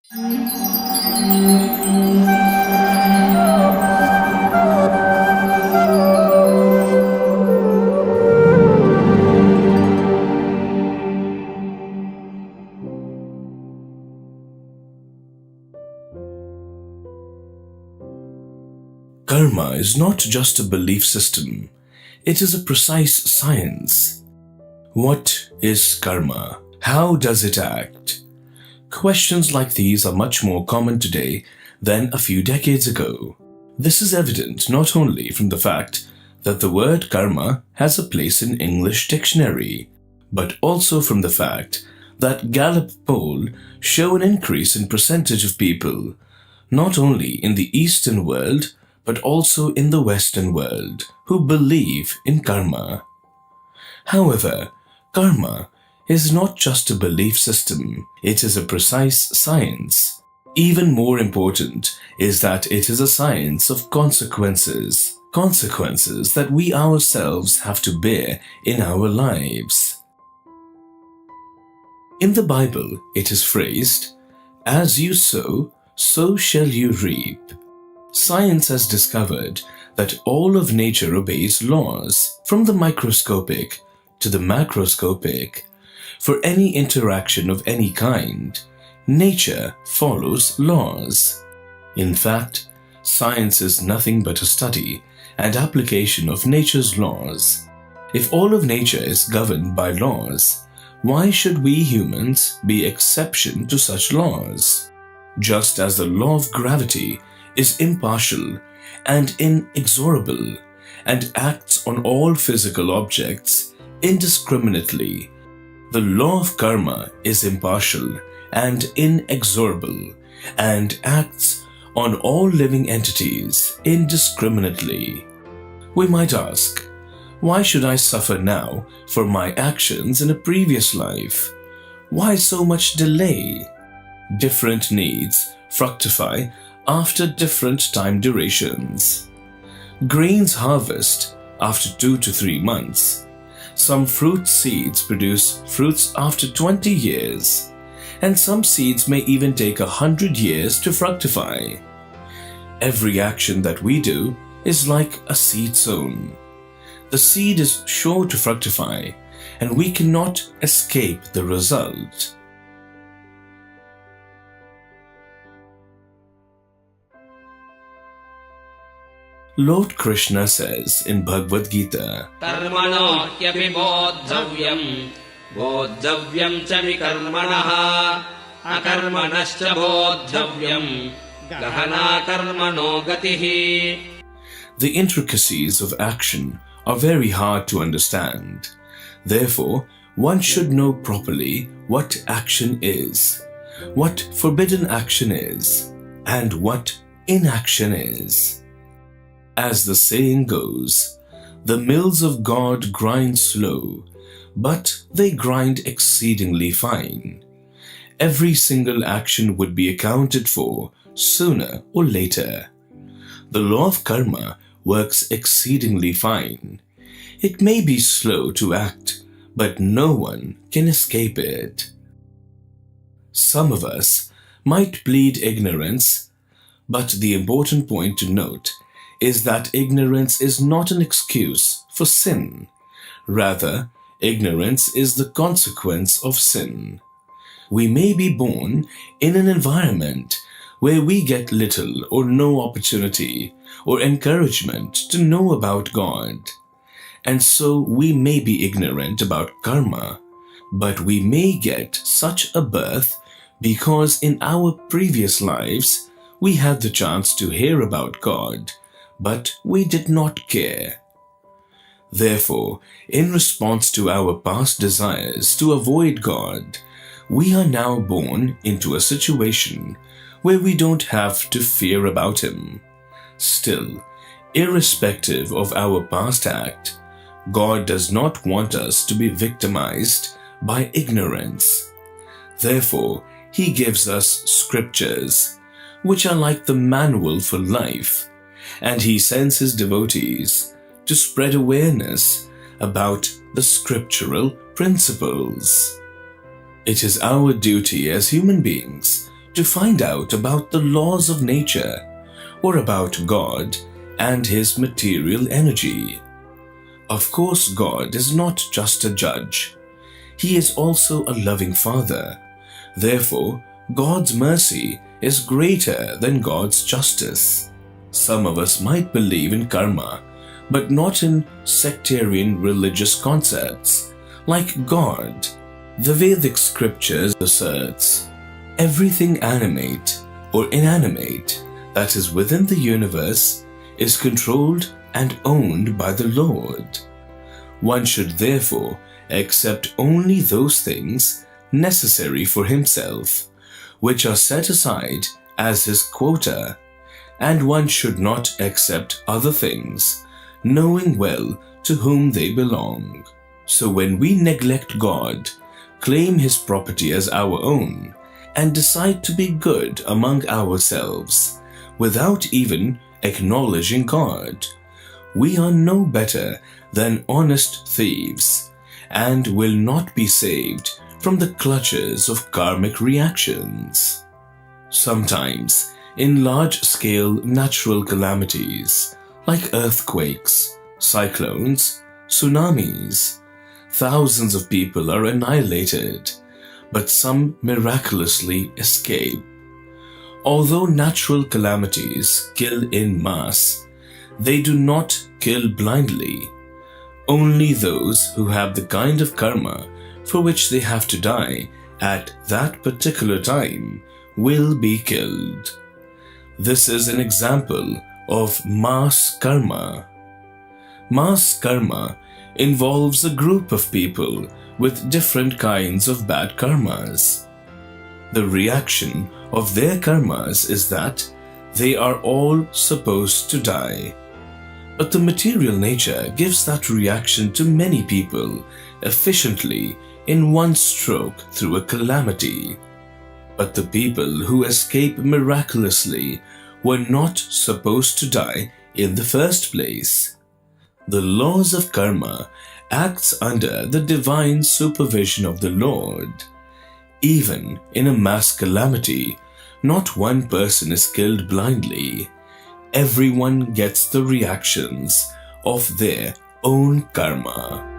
Karma is not just a belief system, it is a precise science. What is karma? How does it act? Questions like these are much more common today than a few decades ago. This is evident not only from the fact that the word karma has a place in English dictionary, but also from the fact that Gallup poll show an increase in percentage of people, not only in the Eastern world, but also in the Western world, who believe in karma. However, karma is not just a belief system, it is a precise science. Even more important is that it is a science of consequences, consequences that we ourselves have to bear in our lives. In the Bible, it is phrased, "As you sow, so shall you reap." Science has discovered that all of nature obeys laws, from the microscopic to the macroscopic. For any interaction of any kind, nature follows laws. In fact, science is nothing but a study and application of nature's laws. If all of nature is governed by laws, why should we humans be exception to such laws? Just as the law of gravity is impartial and inexorable and acts on all physical objects indiscriminately, the law of karma is impartial and inexorable and acts on all living entities indiscriminately. We might ask, why should I suffer now for my actions in a previous life? Why so much delay? Different needs fructify after different time durations. Grains harvest after 2 to 3 months. Some fruit seeds produce fruits after 20 years, and some seeds may even take 100 years to fructify. Every action that we do is like a seed sown. The seed is sure to fructify, and we cannot escape the result. Lord Krishna says in Bhagavad Gita, "Karmano hyapi bodhavyam, bodhavyam cha vikarmanaha, akarmanascha bodhavyam, gahana karmano gatihi." The intricacies of action are very hard to understand. Therefore, one should know properly what action is, what forbidden action is, and what inaction is. As the saying goes, the mills of God grind slow, but they grind exceedingly fine. Every single action would be accounted for sooner or later. The law of karma works exceedingly fine. It may be slow to act, but no one can escape it. Some of us might plead ignorance, but the important point to note is that ignorance is not an excuse for sin. Rather, ignorance is the consequence of sin. We may be born in an environment where we get little or no opportunity or encouragement to know about God. And so we may be ignorant about karma, but we may get such a birth because in our previous lives we had the chance to hear about God, but we did not care. Therefore, in response to our past desires to avoid God, we are now born into a situation where we don't have to fear about Him. Still, irrespective of our past act, God does not want us to be victimized by ignorance. Therefore, He gives us scriptures, which are like the manual for life, and He sends His devotees to spread awareness about the scriptural principles. It is our duty as human beings to find out about the laws of nature or about God and his material energy. Of course, God is not just a judge. He is also a loving Father. Therefore, God's mercy is greater than God's justice. Some of us might believe in karma, but not in sectarian religious concepts, like God. The Vedic scriptures asserts, everything animate or inanimate that is within the universe is controlled and owned by the Lord. One should therefore accept only those things necessary for himself, which are set aside as his quota, and one should not accept other things, knowing well to whom they belong. So when we neglect God, claim his property as our own, and decide to be good among ourselves, without even acknowledging God, we are no better than honest thieves, and will not be saved from the clutches of karmic reactions. Sometimes, in large-scale natural calamities, like earthquakes, cyclones, tsunamis, thousands of people are annihilated, but some miraculously escape. Although natural calamities kill en masse, they do not kill blindly. Only those who have the kind of karma for which they have to die at that particular time will be killed. This is an example of mass karma. Mass karma involves a group of people with different kinds of bad karmas. The reaction of their karmas is that they are all supposed to die. But the material nature gives that reaction to many people efficiently in one stroke through a calamity. But the people who escape miraculously were not supposed to die in the first place. The laws of karma acts under the divine supervision of the Lord. Even in a mass calamity, not one person is killed blindly. Everyone gets the reactions of their own karma.